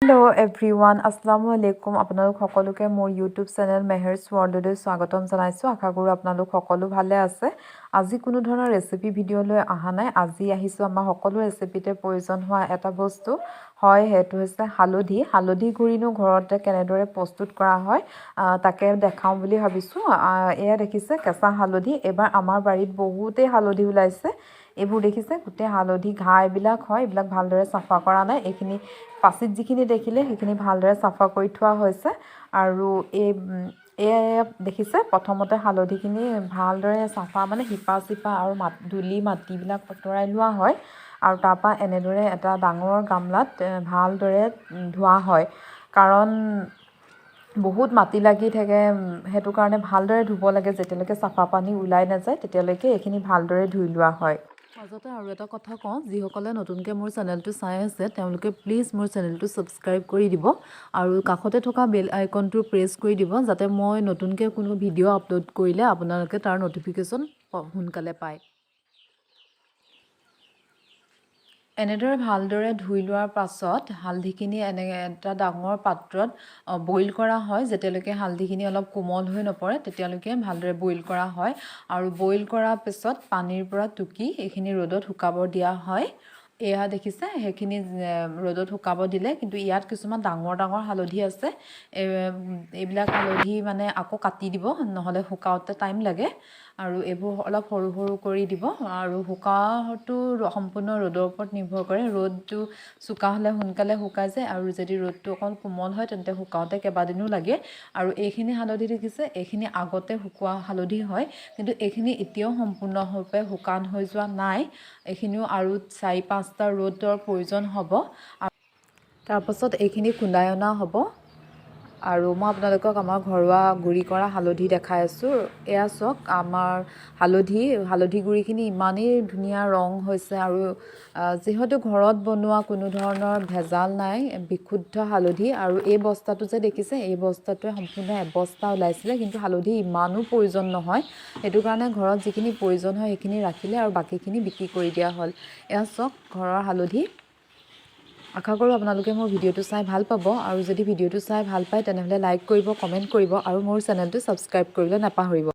Hello everyone, Assalamu alaikum. আপোনালোক সকলোকে মোৰ YouTube চেনেল মেহেৰছ ৱৰ্ল্ডলৈ স্বাগতম জনাইছো। আশা কৰো আপোনালোক সকলো ভালে আছে। আজি কোনো ধৰণৰ ৰেচিপি ভিডিঅ' লৈ অহা নাই। আজি আহিছো আমাৰ সকলো ৰেচিপিতে প্ৰয়োজন হোৱা এটা বস্তু হয়, হেতু হৈছে হালধি। হালধি গুৰিনো ঘৰতে কেনেদৰে প্ৰস্তুত কৰা হয় তাকে দেখাও বুলি ভাবিছো। এয়া দেখিছে কেঁচা হালধি। এবাৰ আমাৰ বাৰীত বহুতেই হালধি ওলাইছে। এইবোৰ দেখিছে গোটে হালধি ঘাঁ এইবিলাক হয়, এইবিলাক ভালদৰে চাফা কৰা নাই। এইখিনি পাছিত যিখিনি দেখিলে সেইখিনি ভালদৰে চাফা কৰি থোৱা হৈছে। আৰু এই দেখিছে প্ৰথমতে হালধিখিনি ভালদৰে চাফা মানে শিপা চিপা আৰু ধূলি মাটিবিলাক আঁতৰাই লোৱা হয়। আৰু তাৰপৰা এনেদৰে এটা ডাঙৰ গামলাত ভালদৰে ধোৱা হয়, কাৰণ বহুত মাটি লাগি থাকে। সেইটো কাৰণে ভালদৰে ধুব লাগে। যেতিয়ালৈকে চাফা পানী ওলাই নাযায় তেতিয়ালৈকে এইখিনি ভালদৰে ধুই লোৱা হয়। মাজতে আৰু এটা কথা কওঁ, যিসকলে নতুনকৈ মোৰ চেনেলটো চাই আছে তেওঁলোকে প্লিজ মোৰ চেনেলটো ছাবস্ক্ৰাইব কৰি দিব আৰু কাষতে থকা বেল আইকনটো প্ৰেছ কৰি দিব, যাতে মই নতুনকৈ কোনো ভিডিঅ' আপলোড কৰিলে আপোনালোকে তাৰ ন'টিফিকেশ্যন সোনকালে পায়। এনেদৰে ভালদৰে ধুই লোৱাৰ পাছত হালধিখিনি এটা ডাঙৰ পাত্ৰত বইল কৰা হয়। যেতিয়ালৈকে হালধিখিনি অলপ কোমল হৈ নপৰে তেতিয়ালৈকে ভালদৰে বইল কৰা হয়। আৰু বইল কৰাৰ পিছত পানীৰ পৰা টুকি এইখিনি ৰ'দত শুকাব দিয়া হয়। এয়া দেখিছে সেইখিনি ৰ'দত শুকাব দিলে, কিন্তু ইয়াত কিছুমান ডাঙৰ ডাঙৰ হালধি আছে। এইবিলাক হালধি মানে আকৌ কাটি দিব, নহ'লে শুকাওঁতে টাইম লাগে। আৰু এইবোৰ অলপ সৰু সৰু কৰি দিব। আৰু শুকাওঁটো সম্পূৰ্ণ ৰ'দৰ ওপৰত নিৰ্ভৰ কৰে। ৰ'দটো চোকা হ'লে সোনকালে শুকাই যায়, আৰু যদি ৰ'দটো অকণ কোমল হয় তেন্তে শুকাওঁতে কেইবাদিনো লাগে। আৰু এইখিনি হালধি দেখিছে, এইখিনি আগতে শুকোৱা হালধি হয়, কিন্তু এইখিনি এতিয়াও সম্পূৰ্ণৰূপে শুকান হৈ যোৱা নাই। এইখিনিও আৰু 4-5টা ৰ'দৰ প্ৰয়োজন হ'ব। তাৰপাছত এইখিনি খুন্দাই অনা হ'ব। আৰু মই আপোনালোকক আমাৰ ঘৰুৱা গুড়ি কৰা হালধি দেখাই আছোঁ। এয়া চাওক, আমাৰ হালধি গুড়িখিনি ইমানেই ধুনীয়া ৰং হৈছে। আৰু যিহেতু ঘৰত বনোৱা কোনো ধৰণৰ ভেজাল নাই, বিশুদ্ধ হালধি। আৰু এই বস্তাটো যে দেখিছে, এই বস্তাটোৱে সম্পূৰ্ণ এবস্তা ওলাইছিলে, কিন্তু হালধি ইমানো প্ৰয়োজন নহয়। সেইটো কাৰণে ঘৰত যিখিনি প্ৰয়োজন হয় সেইখিনি ৰাখিলে আৰু বাকীখিনি বিক্ৰী কৰি দিয়া হ'ল। এয়া চাওক ঘৰৰ হালধি। আশা কৰোঁ আপোনালোকে মোৰ ভিডিঅ'টো চাই ভাল পাব। আৰু যদি ভিডিঅ'টো চাই ভাল পায় তেনেহ'লে লাইক কৰিব, কমেণ্ট কৰিব আৰু মোৰ চেনেলটো ছাবস্ক্ৰাইব কৰিবলৈ নাপাহৰিব।